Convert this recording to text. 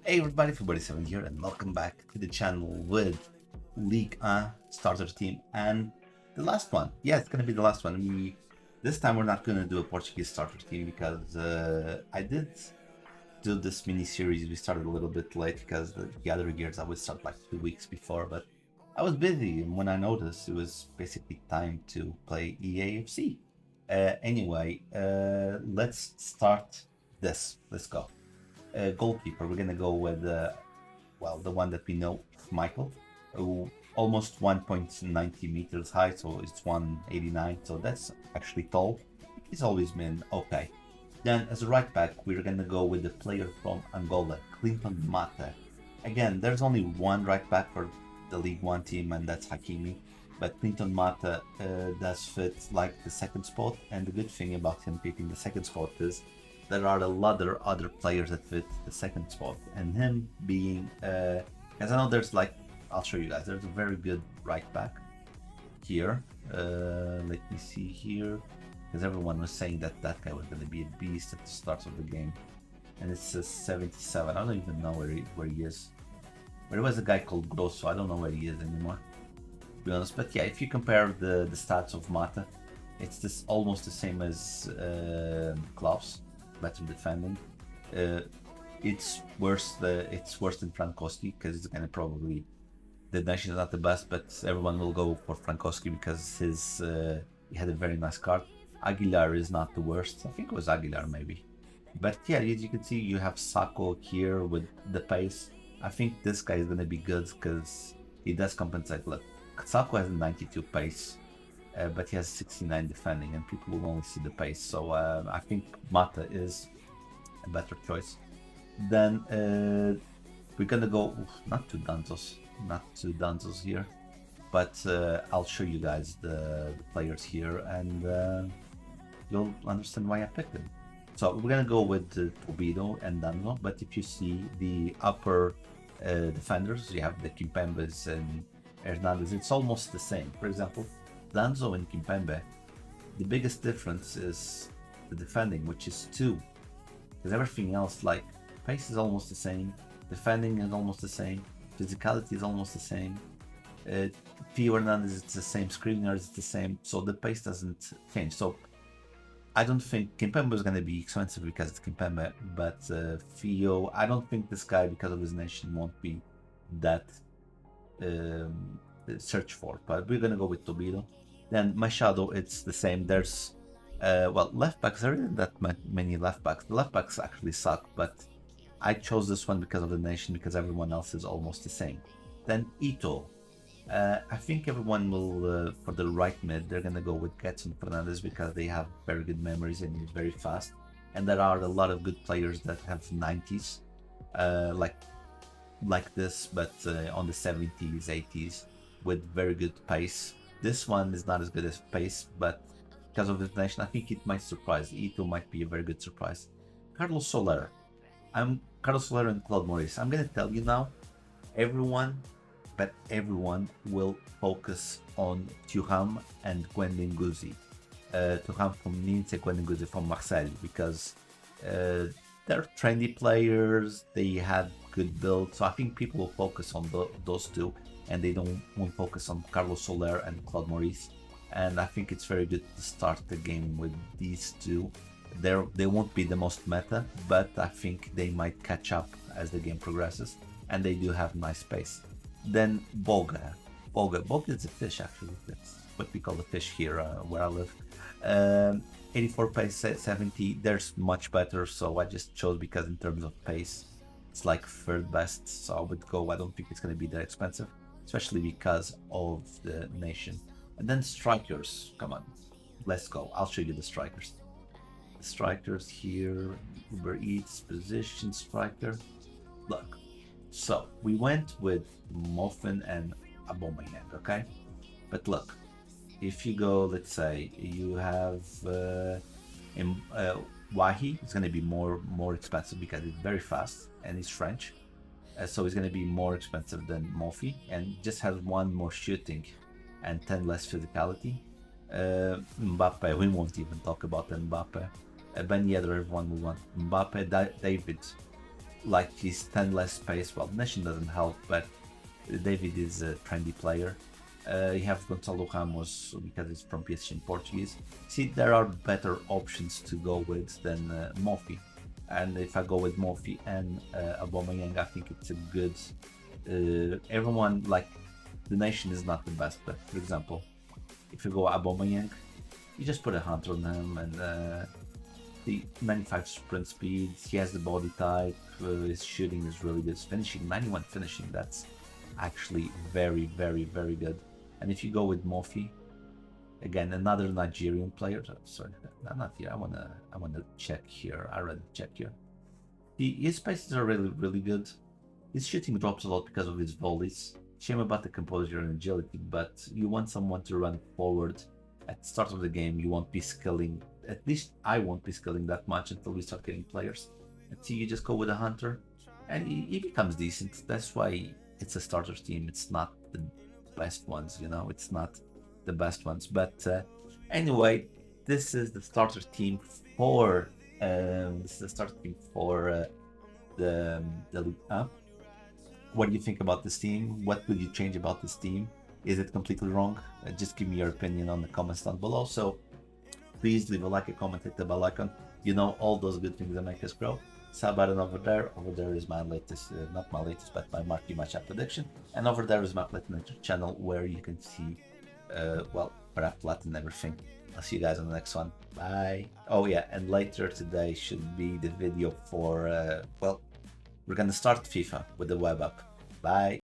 Hey everybody, February7 here, and welcome back to the channel with League starter team and the last one. Yeah, it's gonna be the last one. This time we're not gonna do a Portuguese starter team because I did do this mini series. We started a little bit late because the other years I would start like 2 weeks before, but I was busy, and when I noticed it was basically time to play EAFC. Let's start this. Let's go. Goalkeeper, we're gonna go with the one that we know, Michael, who almost 1.90 meters high, so it's 189, so that's actually tall. He's always been okay. Then as a right back, we're gonna go with the player from Angola, Clinton Mata. Again, there's only one right back for the League One team, and that's Hakimi. But Clinton Mata does fit like the second spot, and the good thing about him picking the second spot is there are a lot of other players that fit the second spot, and him being as I know there's like, I'll show you guys, there's a very good right back here. Let me see here, because everyone was saying that that guy was going to be a beast at the start of the game, and it says 77. I don't even know where he is. There was a guy called Grosso, I don't know where he is anymore, to be honest. But yeah, if you compare the stats of Mata, it's this almost the same as Klaus. Better defending. It's worse. It's worse than Frankowski because it's gonna probably, the nation is not the best, but everyone will go for Frankowski because he had a very nice card. Aguilar is not the worst. I think it was Aguilar maybe. But yeah, as you can see, you have Sako here with the pace. I think this guy is gonna be good because he does compensate. Look, Sako has a 92 pace. But he has 69 defending, and people will only see the pace. So I think Mata is a better choice. Then we're gonna go not to Danzos here, but I'll show you guys the players here, and you'll understand why I picked them. So we're gonna go with Tobido and Danzo. But if you see the upper defenders, you have the Kimpembes and Hernandez. It's almost the same. For example, Danzo and Kimpembe, the biggest difference is the defending, which is 2. Because everything else, like pace is almost the same, defending is almost the same, physicality is almost the same, Theo Hernandez is the same, Skriniar is the same, so the pace doesn't change. So I don't think Kimpembe is going to be expensive because it's Kimpembe, but Theo, I don't think this guy, because of his nation, won't be that search for. But we're going to go with Tobido. Then Machado, it's the same. There's left backs. There isn't that many left backs. The left backs actually suck, but I chose this one because of the nation, because everyone else is almost the same. Then Ito. I think everyone will, for the right mid, they're gonna go with Getson Fernandez because they have very good memories and he's very fast. And there are a lot of good players that have 90s, like this, but on the 70s, 80s, with very good pace. This one is not as good as pace, but because of his nation, I think it might surprise. Ito might be a very good surprise. Carlos Soler. Carlos Soler and Claude Maurice. I'm gonna tell you now, everyone will focus on Thuram and Gwendin Guzi. Thuram from Nice, Gwendin Guzi from Marseille, because they're trendy players, they have good build, so I think people will focus on those two, and they won't focus on Carlos Soler and Claude Maurice. And I think it's very good to start the game with these two. They won't be the most meta, but I think they might catch up as the game progresses, and they do have nice pace. Then Boga is a fish, actually. That's what we call the fish here where I live. 84 pace, 70. There's much better, so I just chose because in terms of pace, it's like third best. So I would go. I don't think it's going to be that expensive, especially because of the nation. And then strikers. Come on, let's go. I'll show you the strikers. The strikers here. Uber Eats position striker. Look. So we went with Muffin and Aubameyang, okay? But look, if you go, let's say you have Wahi, it's going to be more expensive because it's very fast and he's French, so it's going to be more expensive than Mofi, and just has 1 more shooting and 10 less physicality. Mbappe, we won't even talk about Mbappe. Ben Yedder, everyone will want Mbappe. David, like he's 10 less pace. Well, Nation doesn't help, but David is a trendy player. You have Gonçalo Ramos because he's from PSG in Portuguese. See, there are better options to go with than Mofi. And if I go with Mofi and Aubameyang, I think it's a good. Everyone, like, the Nation is not the best, but for example, if you go Aubameyang, you just put a hunter on him, and the 95 sprint speed, he has the body type, his shooting is really good, his finishing, 91 finishing, that's actually very, very, very good. And if you go with Mofi, again, another Nigerian player, sorry, not here, I wanna check here, I already checked here. His paces are really, really good. His shooting drops a lot because of his volleys. Shame about the composure and agility, but you want someone to run forward at the start of the game. You won't be skilling, at least I won't be skilling that much until we start getting players. Until you just go with a hunter, and he becomes decent. That's why it's a starters team. It's not the best ones, you know, it's not the best ones. But anyway, this is the starter team for the League. What do you think about this team? What would you change about this team? Is it completely wrong? Just give me your opinion on the comments down below. So please leave a like, a comment, hit the bell icon. You know, all those good things that make us grow. Sub button over there. Over there is my latest, not my latest, but my marquee matchup prediction. And over there is my Platinum channel where you can see, well, perhaps Latin everything. I'll see you guys on the next one. Bye. Oh yeah, and later today should be the video for, well, we're gonna start FIFA with the web app. Bye.